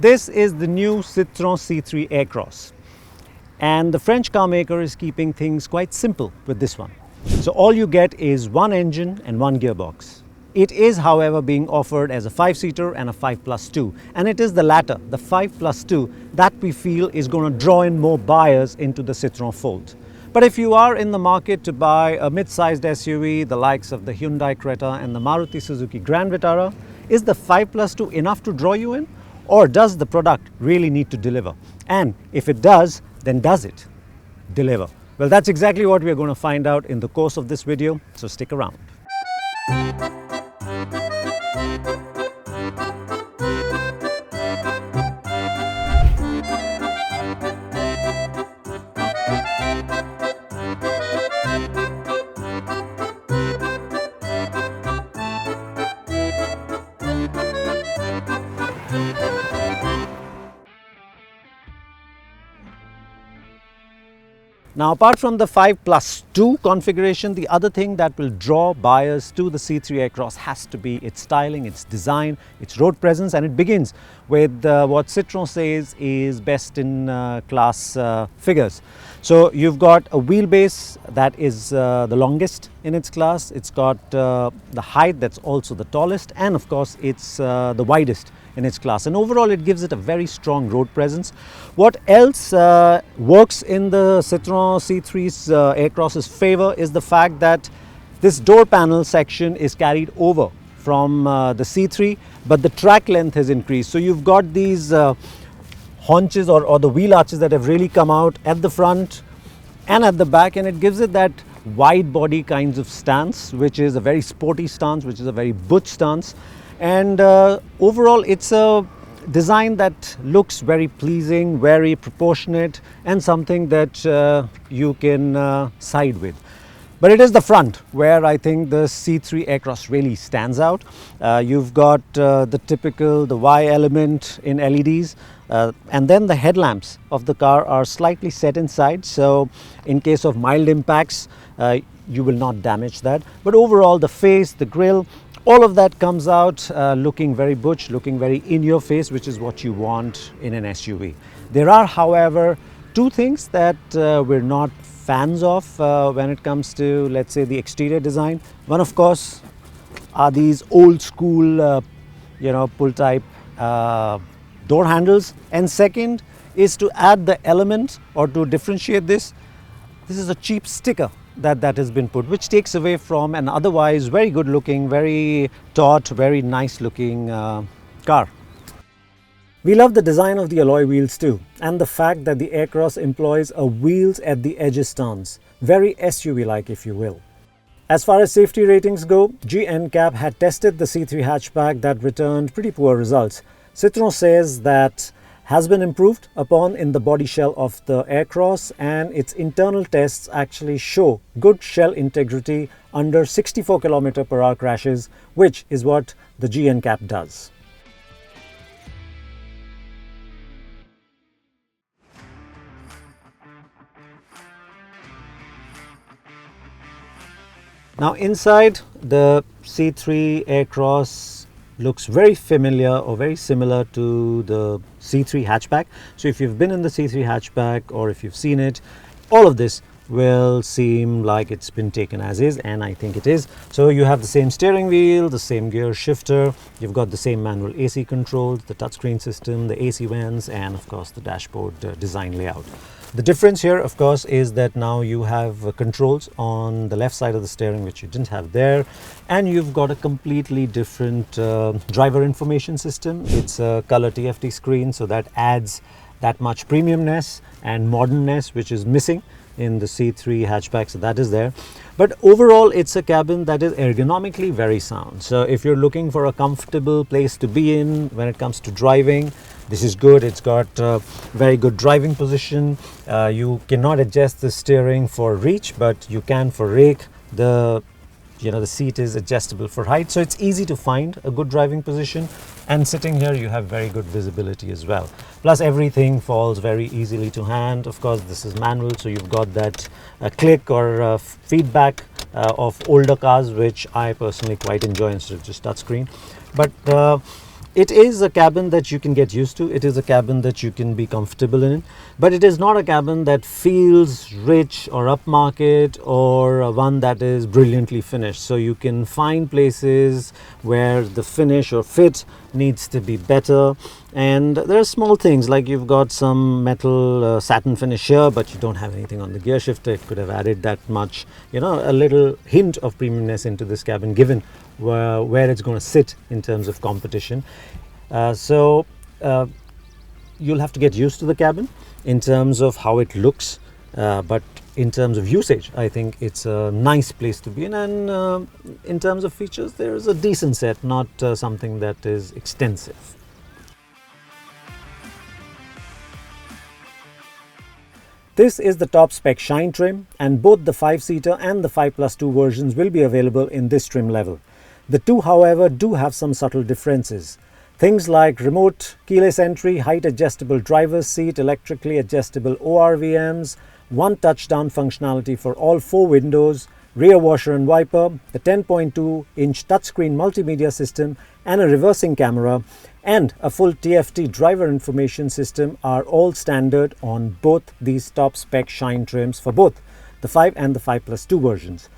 This is the new Citroën C3 Aircross, and the French car maker is keeping things quite simple with this one. So all you get is one engine and one gearbox. It is, however, being offered as a 5-seater and a 5+2, and it is the latter, the 5+2, that we feel is going to draw in more buyers into the Citroën fold. But if you are in the market to buy a mid-sized SUV, the likes of the Hyundai Creta and the Maruti Suzuki Grand Vitara, is the 5+2 enough to draw you in? Or does the product really need to deliver? And if it does, then does it deliver? Well, that's exactly what we're going to find out in the course of this video, so stick around. Now, apart from the 5+2 configuration, the other thing that will draw buyers to the C3 Aircross has to be its styling, its design, its road presence, and it begins with what Citroën says is best in class figures. So you've got a wheelbase that is the longest in its class, it's got the height that's also the tallest, and of course it's the widest in its class, and overall it gives it a very strong road presence. What else works in the Citroën C3's Aircross's favor is the fact that this door panel section is carried over from the C3, but the track length has increased. So you've got these haunches or the wheel arches that have really come out at the front and at the back, and it gives it that wide body kinds of stance, which is a very sporty stance, which is a very butch stance. And overall it's a design that looks very pleasing, very proportionate, and something that you can side with. But it is the front where I think the C3 Aircross really stands out. You've got the typical, the Y element in LEDs, and then the headlamps of the car are slightly set inside, so in case of mild impacts you will not damage that. But overall the face, the grille, all of that comes out looking very butch, looking very in your face, which is what you want in an SUV. There are, however, two things that we're not fans of when it comes to, let's say, the exterior design. One, of course, are these old school, pull type door handles. And second is to add the element or to differentiate this. This is a cheap sticker that has been put, which takes away from an otherwise very good looking, very taut, very nice looking car. We love the design of the alloy wheels too, and the fact that the Aircross employs a wheels at the edges stance, very SUV-like if you will. As far as safety ratings go, G-NCAP had tested the C3 hatchback that returned pretty poor results. Citroën says that has been improved upon in the body shell of the Aircross, and its internal tests actually show good shell integrity under 64 km/h crashes, which is what the G-NCAP does. Now inside, the C3 Aircross looks very familiar or very similar to the C3 hatchback. So if you've been in the C3 hatchback or if you've seen it, all of this will seem like it's been taken as is, and I think it is. So you have the same steering wheel, the same gear shifter, you've got the same manual AC controls, the touchscreen system, the AC vents, and of course the dashboard design layout. The difference here, of course, is that now you have controls on the left side of the steering, which you didn't have there, and you've got a completely different driver information system. It's a color TFT screen, so that adds that much premiumness and modernness, which is missing in the C3 hatchback, so that is there. But overall it's a cabin that is ergonomically very sound. So if you're looking for a comfortable place to be in when it comes to driving, this is good. It's got very good driving position. You cannot adjust the steering for reach, but you can for rake. The seat is adjustable for height, so it's easy to find a good driving position, and sitting here you have very good visibility as well. Plus everything falls very easily to hand. Of course this is manual, so you've got that click or feedback of older cars, which I personally quite enjoy instead of just touchscreen. But It is a cabin that you can get used to. It is a cabin that you can be comfortable in, but it is not a cabin that feels rich or upmarket or one that is brilliantly finished. So you can find places where the finish or fit needs to be better, and there are small things like you've got some metal satin finish here, but you don't have anything on the gear shifter. It could have added that much, a little hint of premiumness into this cabin, given where it's going to sit in terms of competition. So you'll have to get used to the cabin in terms of how it looks, but in terms of usage, I think it's a nice place to be in, and in terms of features, there is a decent set, not something that is extensive. This is the top spec Shine trim, and both the 5-seater and the 5+2 versions will be available in this trim level. The two, however, do have some subtle differences. Things like remote keyless entry, height adjustable driver's seat, electrically adjustable ORVMs, one touchdown functionality for all 4 windows, rear washer and wiper, the 10.2-inch touchscreen multimedia system and a reversing camera, and a full TFT driver information system are all standard on both these top spec Shine trims for both the 5 and the 5+2 versions.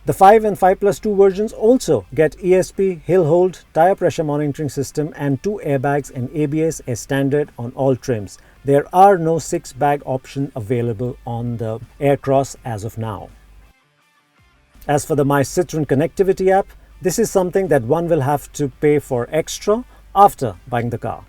The 5 and 5+2 versions also get ESP, hill hold, tire pressure monitoring system and 2 airbags and ABS as standard on all trims. There are no 6-bag option available on the Aircross as of now. As for the MyCitroën connectivity app, this is something that one will have to pay for extra after buying the car.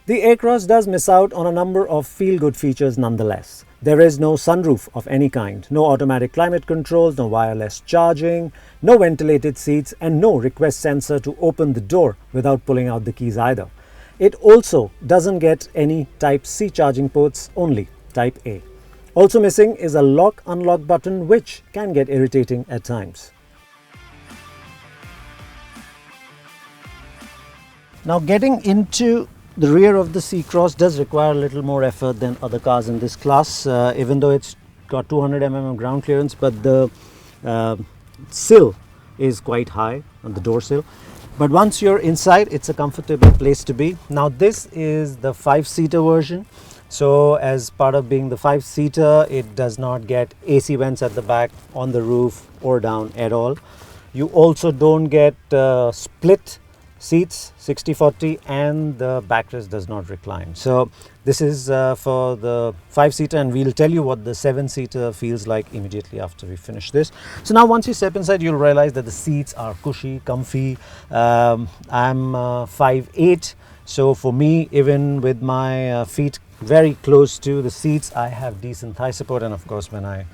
The Aircross does miss out on a number of feel-good features nonetheless. There is no sunroof of any kind, no automatic climate controls, no wireless charging, no ventilated seats, and no request sensor to open the door without pulling out the keys either. It also doesn't get any Type-C charging ports, only Type-A. Also missing is a lock-unlock button, which can get irritating at times. Now, getting into the rear of the C-Cross does require a little more effort than other cars in this class, even though it's got 200 mm of ground clearance, but the sill is quite high on the door sill. But once you're inside, it's a comfortable place to be. Now, this is the 5-seater version. So as part of being the 5-seater, it does not get AC vents at the back, on the roof or down at all. You also don't get split seats 60/40, and the backrest does not recline. So this is for the 5-seater, and we'll tell you what the 7-seater feels like immediately after we finish this. So now once you step inside, you'll realize that the seats are cushy, comfy. I'm 5'8", so for me, even with my feet very close to the seats, I have decent thigh support, and of course when I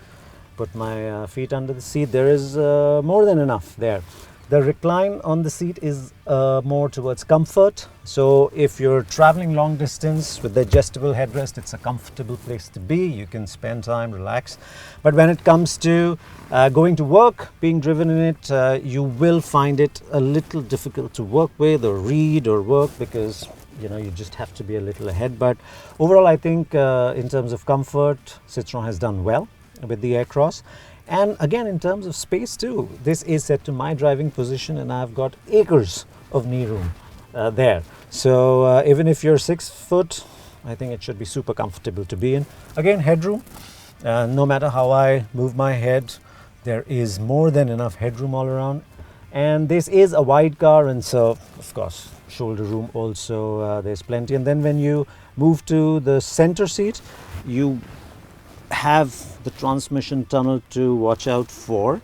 put my feet under the seat, there is more than enough there. The recline on the seat is more towards comfort. So if you're traveling long distance with the adjustable headrest, it's a comfortable place to be. You can spend time, relax. But when it comes to going to work, being driven in it, you will find it a little difficult to work with or read or work, because you just have to be a little ahead. But overall, I think in terms of comfort, Citroën has done well with the Aircross. And again, in terms of space too, this is set to my driving position, and I've got acres of knee room there. So even if you're 6 foot, I think it should be super comfortable to be in. Again, headroom. No matter how I move my head, there is more than enough headroom all around. And this is a wide car, and so of course shoulder room also there's plenty. And then when you move to the center seat, you have the transmission tunnel to watch out for,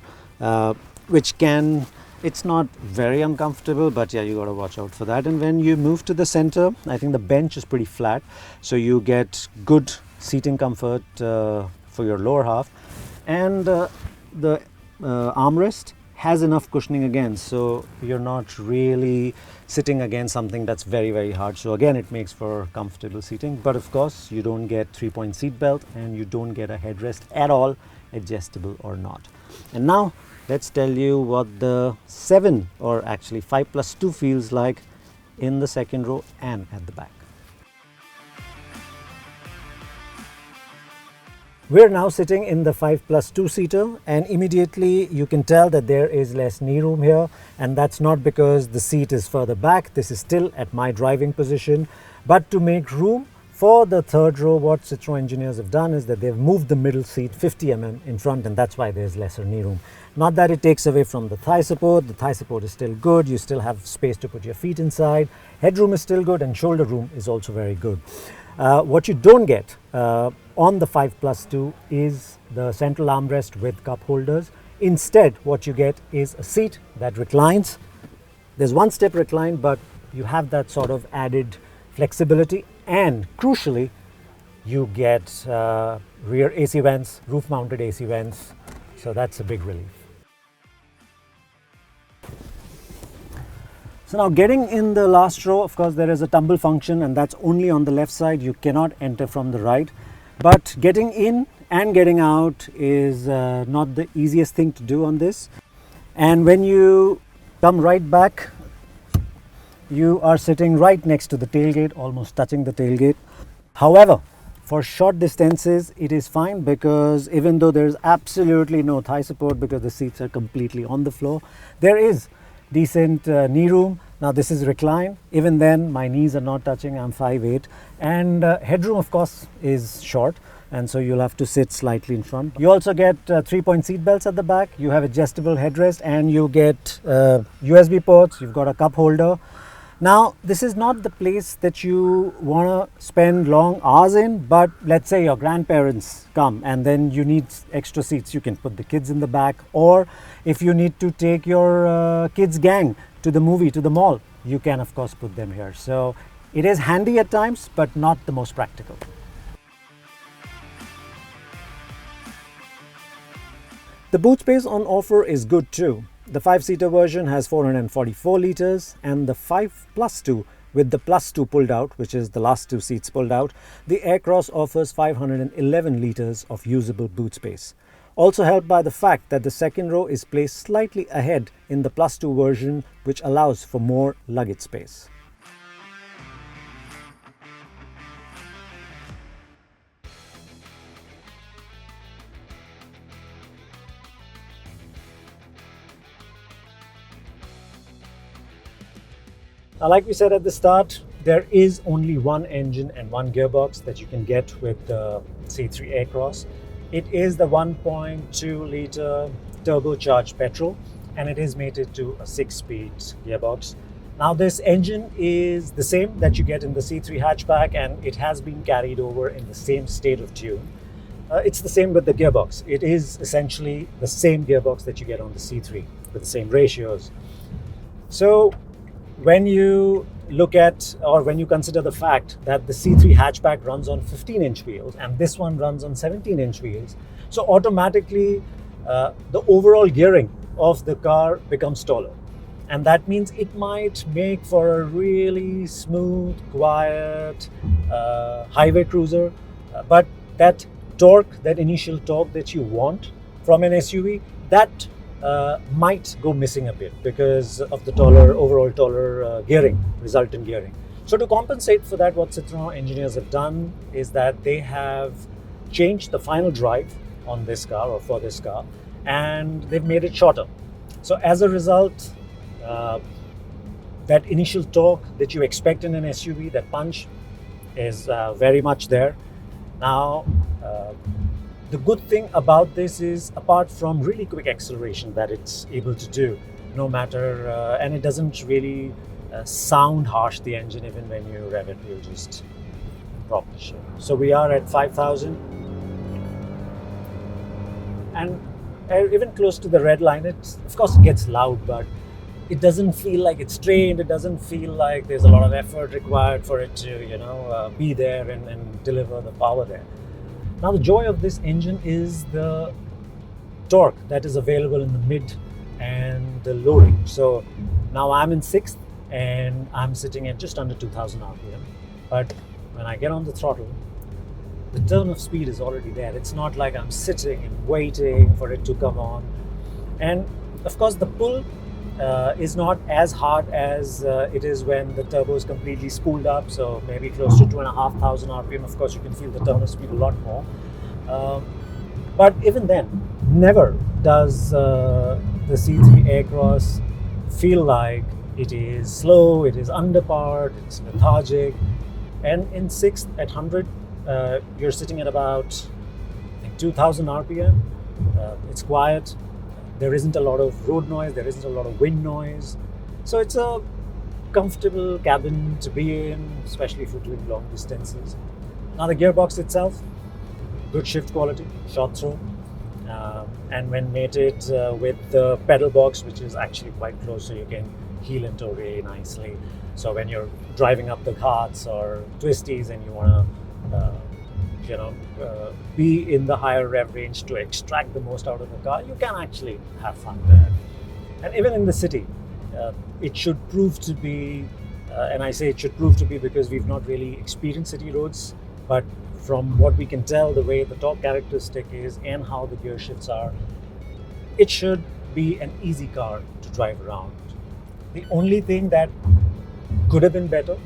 it's not very uncomfortable, but yeah, you got to watch out for that. And when you move to the center, I think the bench is pretty flat, so you get good seating comfort for your lower half. And the armrest has enough cushioning again, so you're not really sitting against something that's very, very hard. So again, it makes for comfortable seating. But of course, you don't get 3-point seat belt, and you don't get a headrest at all, adjustable or not. And now let's tell you what the 7, or actually 5+2 feels like in the second row and at the back. We're now sitting in the 5+2 seater, and immediately you can tell that there is less knee room here, and that's not because the seat is further back. This is still at my driving position, but to make room for the third row, what Citroën engineers have done is that they've moved the middle seat 50 mm in front, and that's why there's lesser knee room. Not that it takes away from the thigh support is still good, you still have space to put your feet inside, headroom is still good, and shoulder room is also very good. What you don't get on the 5+2 is the central armrest with cup holders. Instead, what you get is a seat that reclines. There's one step recline, but you have that sort of added flexibility, and crucially, you get rear AC vents, roof-mounted AC vents, so that's a big relief. So now getting in the last row, of course, there is a tumble function, and that's only on the left side. You cannot enter from the right. But getting in and getting out is not the easiest thing to do on this. And when you come right back, you are sitting right next to the tailgate, almost touching the tailgate. However, for short distances, it is fine, because even though there is absolutely no thigh support because the seats are completely on the floor, there is decent knee room. Now this is recline. Even then, my knees are not touching. I'm 5'8", and headroom, of course, is short, and so you'll have to sit slightly in front. You also get 3-point seat belts at the back. You have adjustable headrest, and you get USB ports. You've got a cup holder. Now, this is not the place that you want to spend long hours in, but let's say your grandparents come and then you need extra seats. You can put the kids in the back, or if you need to take your kids' gang to the movie, to the mall, you can of course put them here. So it is handy at times, but not the most practical. The boot space on offer is good too. The 5-seater version has 444 litres, and the 5+2 with the +2 pulled out, which is the last two seats pulled out, the Aircross offers 511 litres of usable boot space. Also helped by the fact that the second row is placed slightly ahead in the +2 version, which allows for more luggage space. Now, like we said at the start, there is only one engine and one gearbox that you can get with the C3 Aircross. It is the 1.2 litre turbocharged petrol, and it is mated to a 6-speed gearbox. Now, this engine is the same that you get in the C3 hatchback, and it has been carried over in the same state of tune. It's the same with the gearbox. It is essentially the same gearbox that you get on the C3 with the same ratios. So when you look at, or when you consider the fact that the C3 hatchback runs on 15-inch wheels and this one runs on 17-inch wheels, so automatically the overall gearing of the car becomes taller. And that means it might make for a really smooth, quiet highway cruiser, but that torque, that initial torque that you want from an SUV, that might go missing a bit because of the overall taller gearing, resultant gearing. So to compensate for that, what Citroën engineers have done is that they have changed the final drive on this car, or for this car, and they've made it shorter. So as a result, that initial torque that you expect in an SUV, that punch, is very much there. Now, the good thing about this is, apart from really quick acceleration that it's able to do, no matter, and it doesn't really sound harsh, the engine, even when you rev it, you'll just drop the shit. So we are at 5,000, and even close to the red line, it of course gets loud, but it doesn't feel like it's strained. It doesn't feel like there's a lot of effort required for it to, be there and deliver the power there. Now, the joy of this engine is the torque that is available in the mid and the low range. So now I'm in 6th and I'm sitting at just under 2000 RPM. But when I get on the throttle, the turn of speed is already there. It's not like I'm sitting and waiting for it to come on. And of course, the pull is not as hard as it is when the turbo is completely spooled up, so maybe close to 2,500 RPM. Of course, you can feel the turn of speed a lot more. But even then, never does the C3 Aircross feel like it is slow, it is underpowered, it's lethargic. And in sixth at 100, you're sitting at about, I think, 2000 RPM. It's quiet. There isn't a lot of road noise, there isn't a lot of wind noise. So it's a comfortable cabin to be in, especially if you're doing long distances. Now the gearbox itself, good shift quality, short throw, and when mated with the pedal box, which is actually quite close, so you can heel into really nicely. So when you're driving up the ghats or twisties and you want to be in the higher rev range to extract the most out of the car, you can actually have fun there. And even in the city, it should prove to be, and I say it should prove to be because we've not really experienced city roads, but from what we can tell, the way the top characteristic is and how the gear shifts are, it should be an easy car to drive around. The only thing that could have been better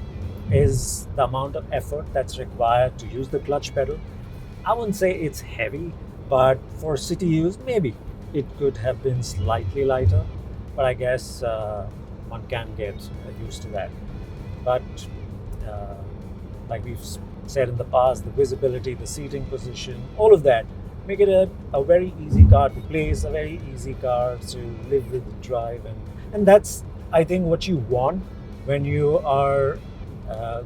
is the amount of effort that's required to use the clutch pedal. I wouldn't say it's heavy, but for city use, maybe it could have been slightly lighter, but I guess one can get used to that. But like we've said in the past, the visibility, the seating position, all of that make it a very easy car to place, a very easy car to live with, and drive, and that's, I think, what you want when you are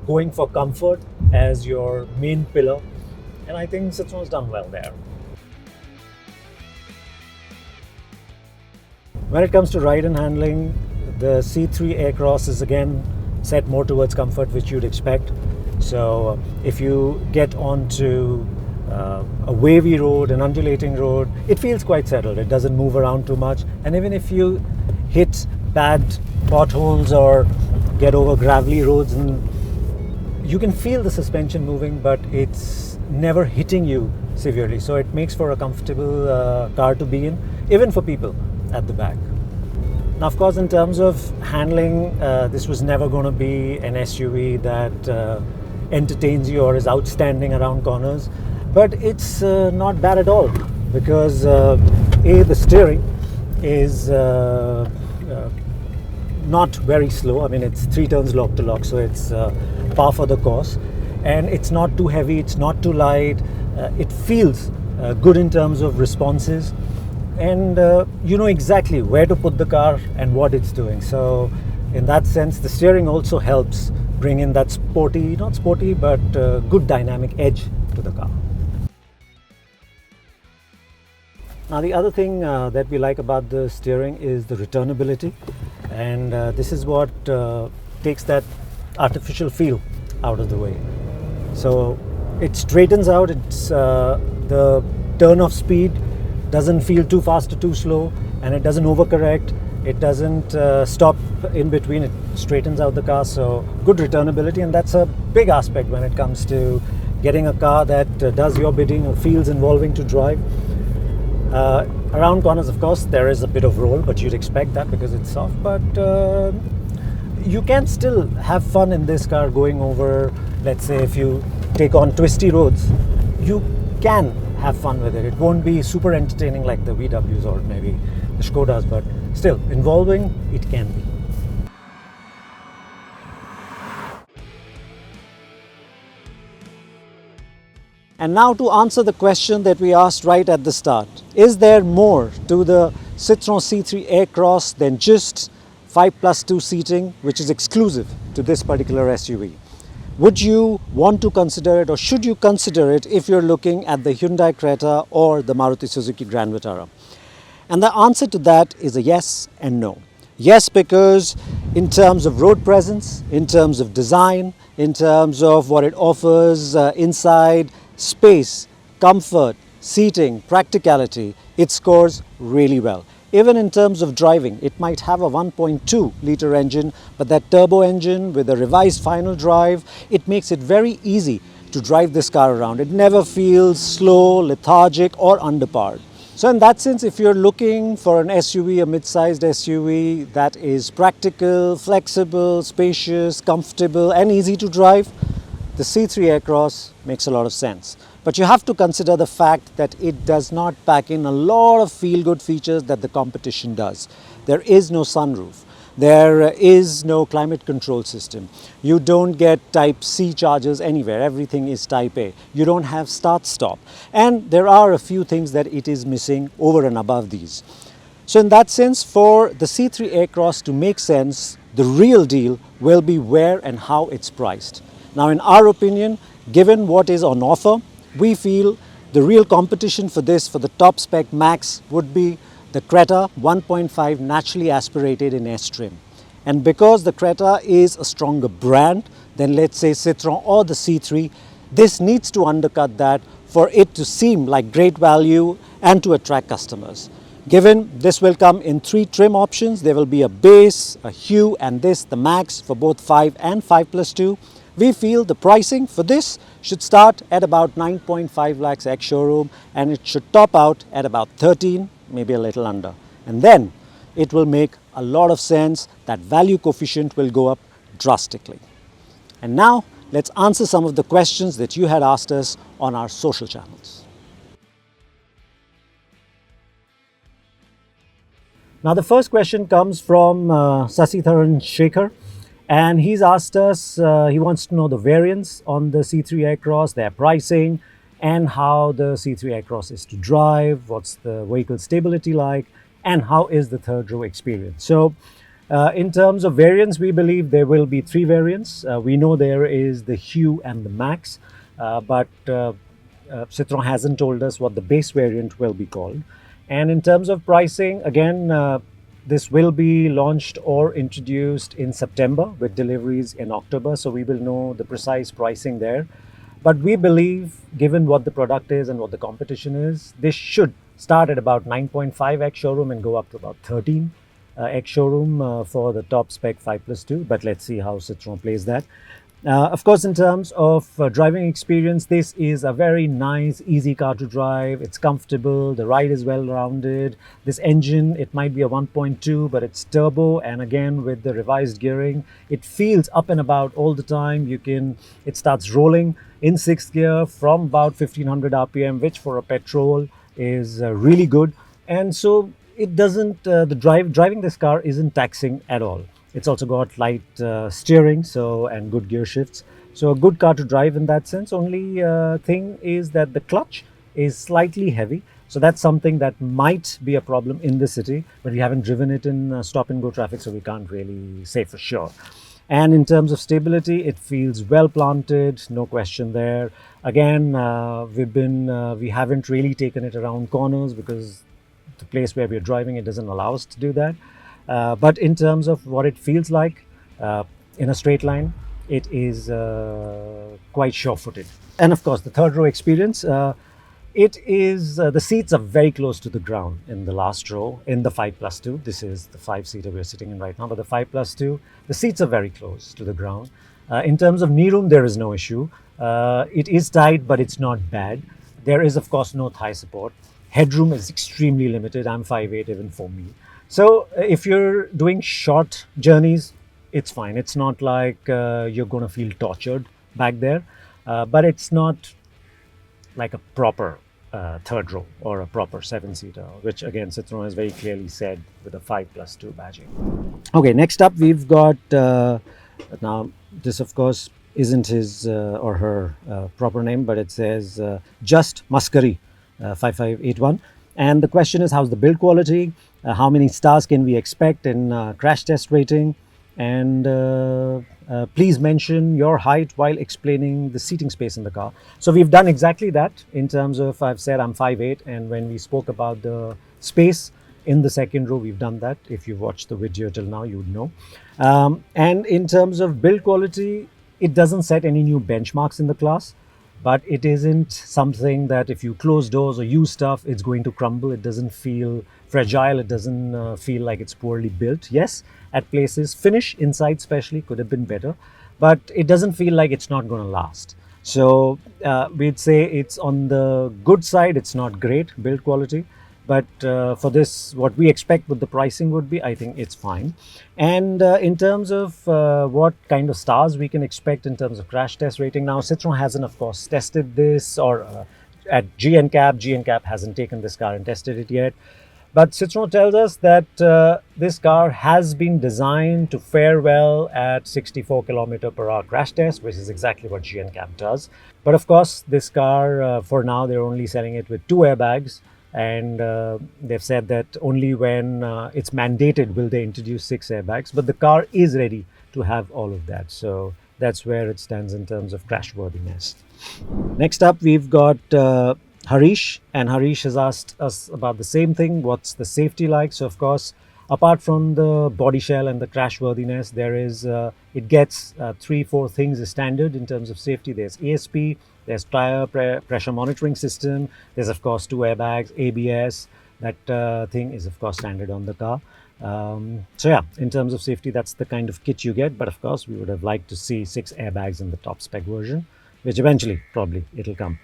going for comfort as your main pillar, and I think Citroën's done well there. When it comes to ride and handling, the C3 Aircross is again set more towards comfort, which you'd expect. So if you get onto a wavy road, an undulating road, it feels quite settled. It doesn't move around too much. And even if you hit bad potholes or get over gravelly roads, and you can feel the suspension moving, but it's never hitting you severely. So it makes for a comfortable car to be in, even for people at the back. Now, of course, in terms of handling, this was never going to be an SUV that entertains you or is outstanding around corners, but it's not bad at all because the steering is not very slow. I mean, it's 3 turns lock to lock, so it's par for the course, and it's not too heavy, it's not too light. It feels good in terms of responses, and you know exactly where to put the car and what it's doing. So in that sense, the steering also helps bring in that sporty, not sporty, but good dynamic edge to the car. Now the other thing that we like about the steering is the returnability, and this is what takes that artificial feel out of the way. So it straightens out, it's the turn of speed doesn't feel too fast or too slow, and it doesn't overcorrect, it doesn't stop in between, it straightens out the car. So good returnability, and that's a big aspect when it comes to getting a car that does your bidding or feels involving to drive. Around corners, of course, there is a bit of roll, but you'd expect that because it's soft, but you can still have fun in this car going over, let's say, if you take on twisty roads, you can have fun with it. It won't be super entertaining like the VWs or maybe the Skodas, but still involving it can be. And now to answer the question that we asked right at the start, is there more to the Citroën C3 Aircross than just 5+2 seating, which is exclusive to this particular SUV? Would you want to consider it, or should you consider it if you're looking at the Hyundai Creta or the Maruti Suzuki Grand Vitara? And the answer to that is a yes and no. Yes, because in terms of road presence, in terms of design, in terms of what it offers inside, space, comfort, seating, practicality, it scores really well. Even in terms of driving, it might have a 1.2 litre engine, but that turbo engine with a revised final drive, it makes it very easy to drive this car around. It never feels slow, lethargic or underpowered. So in that sense, if you're looking for an SUV, a mid-sized SUV that is practical, flexible, spacious, comfortable and easy to drive, the C3 Aircross makes a lot of sense. But you have to consider the fact that it does not pack in a lot of feel-good features that the competition does. There is no sunroof. There is no climate control system. You don't get Type C chargers anywhere. Everything is Type A. You don't have start-stop. And there are a few things that it is missing over and above these. So in that sense, for the C3 Aircross to make sense, the real deal will be where and how it's priced. Now, in our opinion, given what is on offer, we feel the real competition for this, for the top spec max, would be the Creta 1.5 naturally aspirated in S trim. And because the Creta is a stronger brand than, let's say, Citroën or the C3, this needs to undercut that for it to seem like great value and to attract customers. Given this will come in 3 trim options, there will be a base, a hue, and this, the max, for both 5 and 5+2. We feel the pricing for this should start at about 9.5 lakhs ex-showroom, and it should top out at about 13, maybe a little under. And then it will make a lot of sense. That value coefficient will go up drastically. And now let's answer some of the questions that you had asked us on our social channels. Now the first question comes from Sasitharan Shekhar, and he's asked us, he wants to know the variants on the C3 Aircross, their pricing, and how the C3 Aircross is to drive, what's the vehicle stability like, and how is the third row experience. So in terms of variants, we believe there will be 3 variants. We know there is the Hue and the Max, but Citroën hasn't told us what the base variant will be called. And in terms of pricing, again, this will be launched or introduced in September with deliveries in October. So we will know the precise pricing there. But we believe, given what the product is and what the competition is, this should start at about 9.5 ex-showroom and go up to about 13 ex-showroom for the top spec 5+2. But let's see how Citroën plays that. Of course, in terms of driving experience, this is a very nice, easy car to drive. It's comfortable. The ride is well-rounded. This engine, it might be a 1.2, but it's turbo. And again, with the revised gearing, it feels up and about all the time. It starts rolling in 6th gear from about 1500 RPM, which for a petrol is really good. And so it doesn't, driving this car isn't taxing at all. It's also got light steering, and good gear shifts. So a good car to drive in that sense. Only thing is that the clutch is slightly heavy. So that's something that might be a problem in the city, but we haven't driven it in stop-and-go traffic, so we can't really say for sure. And in terms of stability, it feels well planted, no question there. Again, we haven't really taken it around corners because the place where we're driving, it doesn't allow us to do that. But in terms of what it feels like in a straight line, it is quite sure-footed. And of course, the third row experience, the seats are very close to the ground in the last row in the 5+2. This is the 5-seater we're sitting in right now, but the 5+2, the seats are very close to the ground. In terms of knee room, there is no issue. It is tight, but it's not bad. There is, of course, no thigh support. Headroom is extremely limited. I'm 5'8", even for me. So if you're doing short journeys, it's fine. It's not like you're going to feel tortured back there, but it's not like a proper third row or a proper 7-seater, which again Citroën has very clearly said with a 5+2 badging. Okay, next up we've got, now this of course isn't his or her proper name, but it says Just Maskari 5581. And the question is, how's the build quality? How many stars can we expect in crash test rating? And please mention your height while explaining the seating space in the car. So we've done exactly that in terms of, I've said I'm 5'8", and when we spoke about the space in the second row, we've done that. If you've watched the video till now, you would know. And in terms of build quality, it doesn't set any new benchmarks in the class. But it isn't something that if you close doors or use stuff, it's going to crumble. It doesn't feel fragile. It doesn't feel like it's poorly built. Yes, at places, finish inside especially could have been better, but it doesn't feel like it's not going to last. So we'd say it's on the good side. It's not great build quality, But for this, what we expect with the pricing would be, I think it's fine. And in terms of what kind of stars we can expect in terms of crash test rating, now Citroën hasn't, of course, tested this, or at G-NCAP. G-NCAP hasn't taken this car and tested it yet. But Citroën tells us that this car has been designed to fare well at 64 km/h crash test, which is exactly what G-NCAP does. But of course, this car, for now, they're only selling it with 2 airbags. And they've said that only when it's mandated will they introduce 6 airbags. But the car is ready to have all of that. So that's where it stands in terms of crashworthiness. Next up, we've got Harish, and Harish has asked us about the same thing. What's the safety like? So of course, apart from the body shell and the crashworthiness, there is it gets 3-4 things as standard in terms of safety. There's ESP, there's tire pressure monitoring system, there's of course 2 airbags, ABS. That thing is of course standard on the car. So yeah, in terms of safety, that's the kind of kit you get. But of course, we would have liked to see 6 airbags in the top spec version, which eventually probably it'll come.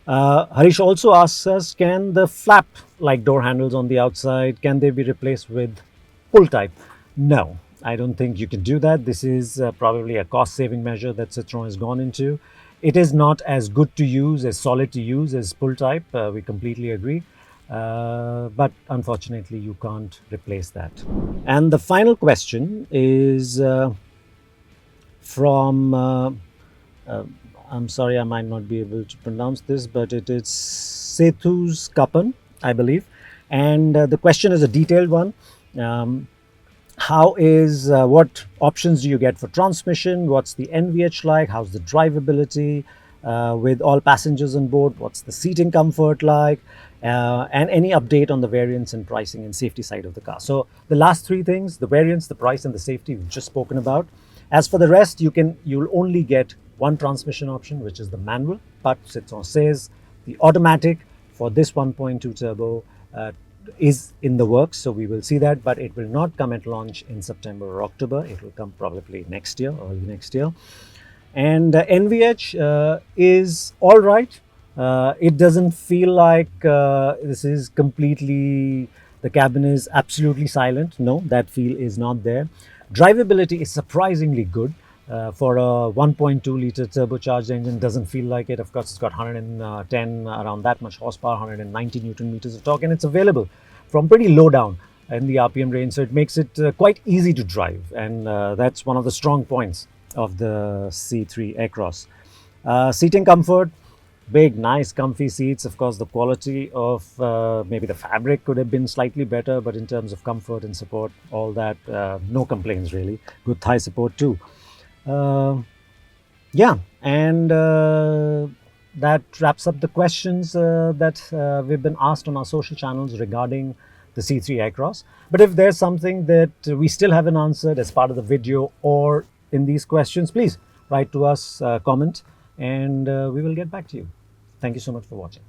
Harish also asks us, can the flap like door handles on the outside, can they be replaced with pull type? No, I don't think you can do that. This is probably a cost saving measure that Citroën has gone into. It is not as good to use, as solid to use as pull type. We completely agree. But unfortunately, you can't replace that. And the final question is from I'm sorry, I might not be able to pronounce this, but it is Sethus Kapan, I believe. And the question is a detailed one. What options do you get for transmission? What's the NVH like? How's the drivability with all passengers on board? What's the seating comfort like? And any update on the variants and pricing and safety side of the car. So the last 3 things, the variants, the price, and the safety, we've just spoken about. As for the rest, you'll only get one transmission option, which is the manual. But Citroën says the automatic for this 1.2 turbo is in the works, so we will see that, but it will not come at launch in September or October. It will come probably next year, early next year. And NVH is all right. It doesn't feel like this is completely, the cabin is absolutely silent. No, that feel is not there. Drivability is surprisingly good. For a 1.2 liter turbocharged engine, doesn't feel like it. Of course, it's got 110, around that much horsepower, 190 Newton meters of torque, and it's available from pretty low down in the RPM range. So it makes it quite easy to drive, and that's one of the strong points of the C3 Aircross. Seating comfort, big, nice, comfy seats. Of course, the quality of maybe the fabric could have been slightly better, but in terms of comfort and support, all that, no complaints really. Good thigh support too. Yeah, and that wraps up the questions that we've been asked on our social channels regarding the C3 Aircross. But if there's something that we still haven't answered as part of the video or in these questions, please write to us, comment, and we will get back to you. Thank you so much for watching.